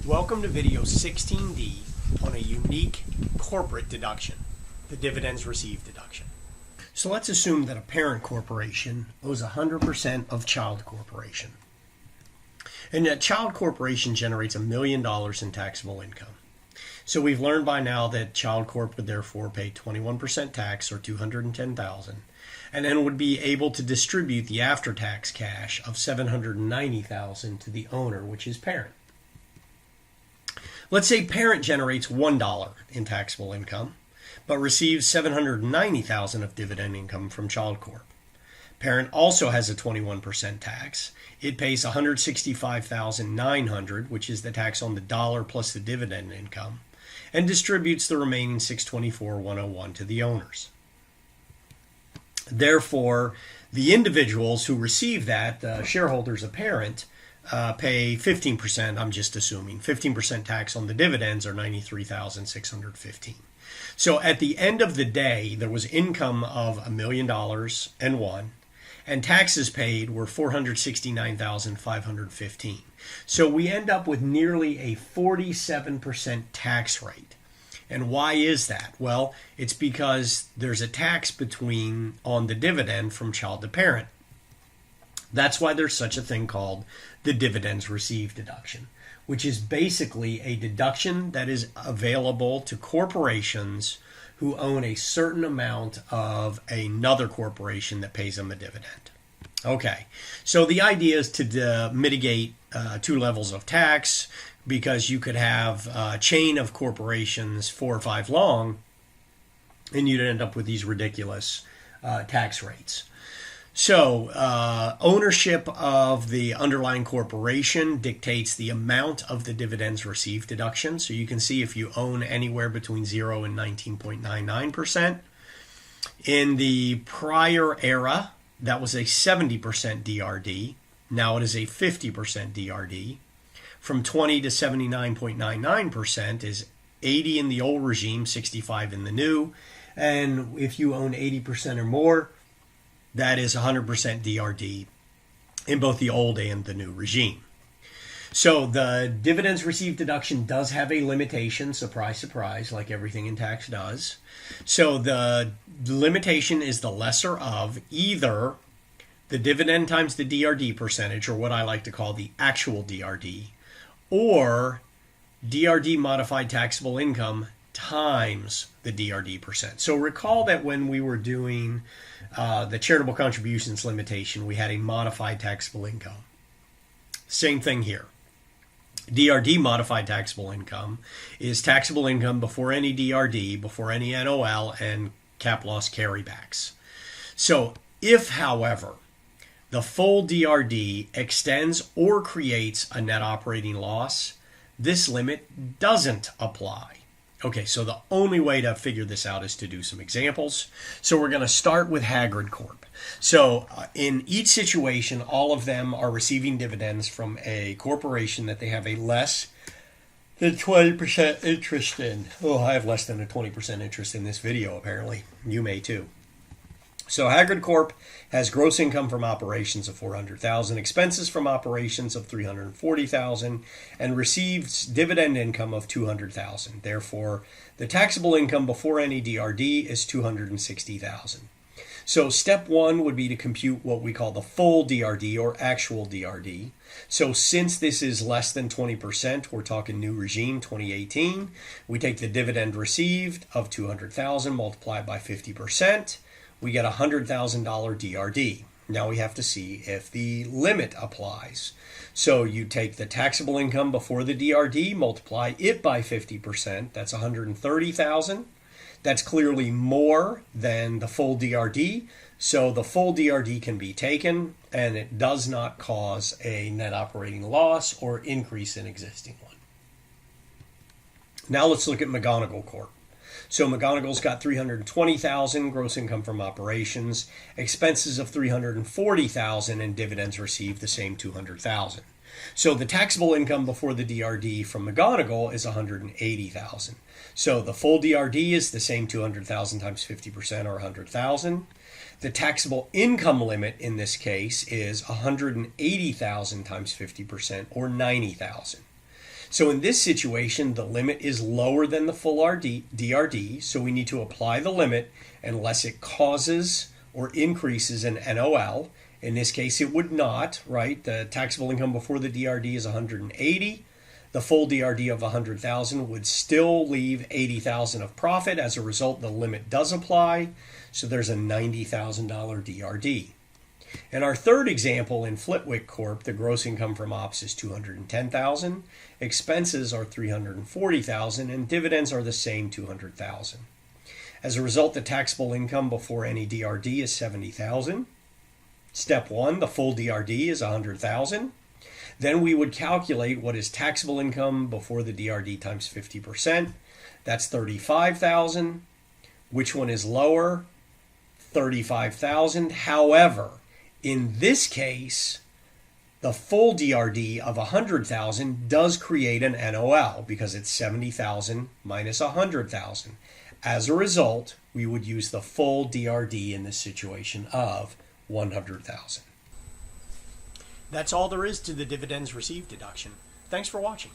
Welcome to video 16D on a unique corporate deduction, the dividends received deduction. So let's assume that a parent corporation owes 100% of child corporation. And that child corporation generates $1 million in taxable income. So we've learned by now that child corp would therefore pay 21% tax, or $210,000, and then would be able to distribute the after-tax cash of $790,000 to the owner, which is parent. Let's say parent generates $1 in taxable income, but receives $790,000 of dividend income from child corp. Parent also has a 21% tax. It pays $165,900, which is the tax on the dollar plus the dividend income, and distributes the remaining $624,101 to the owners. Therefore, the individuals who receive that, the shareholders of parent, pay 15%, I'm just assuming, 15% tax on the dividends, or $93,615. So at the end of the day, there was income of $1 million and one, and taxes paid were $469,515. So we end up with nearly a 47% tax rate. And why is that? Well, it's because there's a tax on the dividend from child to parent. That's why there's such a thing called the dividends received deduction, which is basically a deduction that is available to corporations who own a certain amount of another corporation that pays them a dividend. Okay, so the idea is to mitigate two levels of tax, because you could have a chain of corporations 4 or 5 long, and you'd end up with these ridiculous tax rates. So ownership of the underlying corporation dictates the amount of the dividends received deduction. So you can see if you own anywhere between 0 and 19.99%. In the prior era, that was a 70% DRD. Now it is a 50% DRD. From 20 to 79.99% is 80 in the old regime, 65 in the new. And if you own 80% or more, that is 100% DRD in both the old and the new regime. So the dividends received deduction does have a limitation, surprise, surprise, like everything in tax does. So the limitation is the lesser of either the dividend times the DRD percentage, or what I like to call the actual DRD, or DRD modified taxable income times the DRD percent. So recall that when we were doing the charitable contributions limitation, we had a modified taxable income. Same thing here. DRD modified taxable income is taxable income before any DRD, before any NOL, and cap loss carrybacks. So if, however, the full DRD extends or creates a net operating loss, this limit doesn't apply. Okay, so the only way to figure this out is to do some examples. So we're going to start with Mcgonagall Corp. So in each situation, all of them are receiving dividends from a corporation that they have a less than 20% interest in. Oh, I have less than a 20% interest in this video, apparently. You may too. So Mcgonagall Corp has gross income from operations of $400,000, expenses from operations of $340,000, and receives dividend income of $200,000. Therefore, the taxable income before any DRD is $260,000. So step 1 would be to compute what we call the full DRD, or actual DRD. So since this is less than 20%, we're talking new regime 2018, we take the dividend received of $200,000 multiplied by 50%. We get a $100,000 DRD. Now we have to see if the limit applies. So you take the taxable income before the DRD, multiply it by 50%. That's $130,000. That's clearly more than the full DRD. So the full DRD can be taken, and it does not cause a net operating loss or increase in existing one. Now let's look at Mcgonagall Corp. So Mcgonagall's got $320,000 gross income from operations, expenses of $340,000, and dividends received the same $200,000. So the taxable income before the DRD from Mcgonagall is $180,000. So the full DRD is the same $200,000 times 50%, or $100,000. The taxable income limit in this case is $180,000 times 50%, or $90,000. So in this situation, the limit is lower than the full DRD, so we need to apply the limit unless it causes or increases an NOL. In this case, it would not, right? The taxable income before the DRD is 180. The full DRD of 100,000 would still leave 80,000 of profit. As a result, the limit does apply, so there's a $90,000 DRD. In our third example in Flitwick Corp, the gross income from ops is $210,000, expenses are $340,000, and dividends are the same $200,000. As a result, the taxable income before any DRD is $70,000. Step 1, the full DRD is $100,000. Then we would calculate what is taxable income before the DRD times 50%. That's $35,000. Which one is lower? $35,000. However, in this case, the full DRD of $100,000 does create an NOL because it's $70,000 minus $100,000. As a result, we would use the full DRD in this situation of $100,000. That's all there is to the dividends received deduction. Thanks for watching.